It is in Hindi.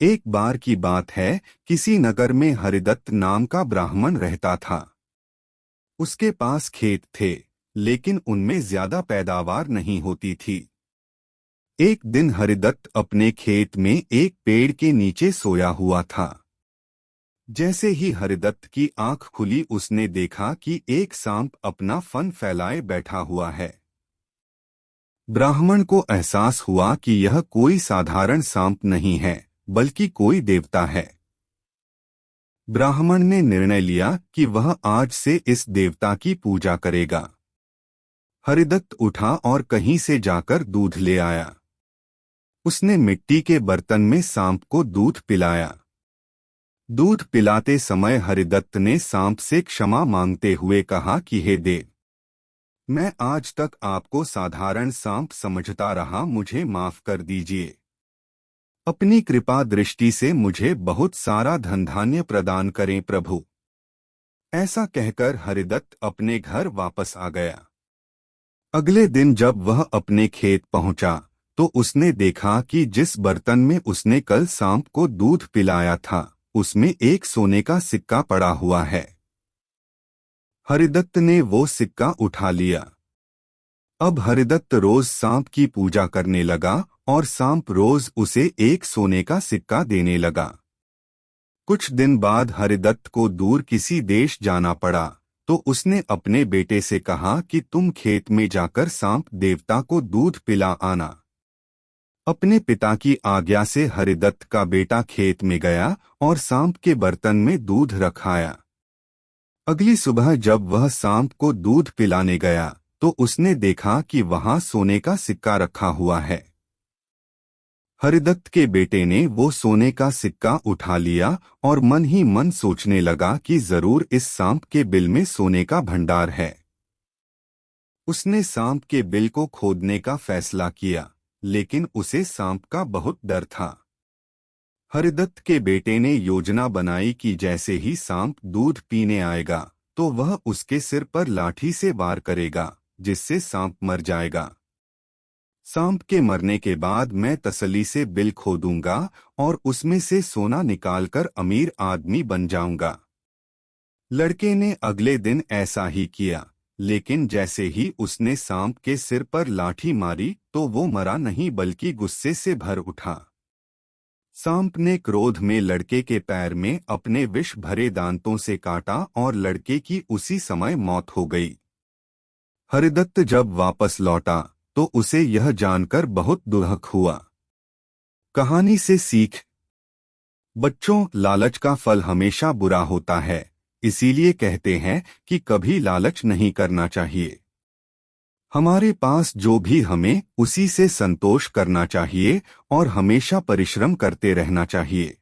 एक बार की बात है, किसी नगर में हरिदत्त नाम का ब्राह्मण रहता था। उसके पास खेत थे, लेकिन उनमें ज्यादा पैदावार नहीं होती थी। एक दिन हरिदत्त अपने खेत में एक पेड़ के नीचे सोया हुआ था। जैसे ही हरिदत्त की आंख खुली, उसने देखा कि एक सांप अपना फन फैलाए बैठा हुआ है। ब्राह्मण को एहसास हुआ कि यह कोई साधारण सांप नहीं है, बल्कि कोई देवता है। ब्राह्मण ने निर्णय लिया कि वह आज से इस देवता की पूजा करेगा। हरिदत्त उठा और कहीं से जाकर दूध ले आया। उसने मिट्टी के बर्तन में सांप को दूध पिलाया। दूध पिलाते समय हरिदत्त ने सांप से क्षमा मांगते हुए कहा कि हे देव, मैं आज तक आपको साधारण सांप समझता रहा, मुझे माफ कर दीजिए। अपनी कृपा दृष्टि से मुझे बहुत सारा धन धान्य प्रदान करें प्रभु। ऐसा कहकर हरिदत्त अपने घर वापस आ गया। अगले दिन जब वह अपने खेत पहुंचा, तो उसने देखा कि जिस बर्तन में उसने कल सांप को दूध पिलाया था, उसमें एक सोने का सिक्का पड़ा हुआ है। हरिदत्त ने वो सिक्का उठा लिया। अब हरिदत्त रोज सांप की पूजा करने लगा और सांप रोज उसे एक सोने का सिक्का देने लगा। कुछ दिन बाद हरिदत्त को दूर किसी देश जाना पड़ा, तो उसने अपने बेटे से कहा कि तुम खेत में जाकर सांप देवता को दूध पिला आना। अपने पिता की आज्ञा से हरिदत्त का बेटा खेत में गया और सांप के बर्तन में दूध रखाया। अगली सुबह जब वह सांप को दूध पिलाने गया, तो उसने देखा कि वहां सोने का सिक्का रखा हुआ है। हरिदत्त के बेटे ने वो सोने का सिक्का उठा लिया और मन ही मन सोचने लगा कि जरूर इस सांप के बिल में सोने का भंडार है। उसने सांप के बिल को खोदने का फैसला किया, लेकिन उसे सांप का बहुत डर था। हरिदत्त के बेटे ने योजना बनाई कि जैसे ही सांप दूध पीने आएगा, तो वह उसके सिर पर लाठी से वार करेगा, जिससे सांप मर जाएगा। सांप के मरने के बाद मैं तसल्ली से बिल खोदूंगा और उसमें से सोना निकालकर अमीर आदमी बन जाऊंगा। लड़के ने अगले दिन ऐसा ही किया, लेकिन जैसे ही उसने सांप के सिर पर लाठी मारी, तो वो मरा नहीं बल्कि गुस्से से भर उठा। सांप ने क्रोध में लड़के के पैर में अपने विष भरे दांतों से काटा और लड़के की उसी समय मौत हो गई। हरिदत्त जब वापस लौटा, तो उसे यह जानकर बहुत दुख हुआ। कहानी से सीख। बच्चों, लालच का फल हमेशा बुरा होता है, इसीलिए कहते हैं कि कभी लालच नहीं करना चाहिए। हमारे पास जो भी हमें उसी से संतोष करना चाहिए और हमेशा परिश्रम करते रहना चाहिए।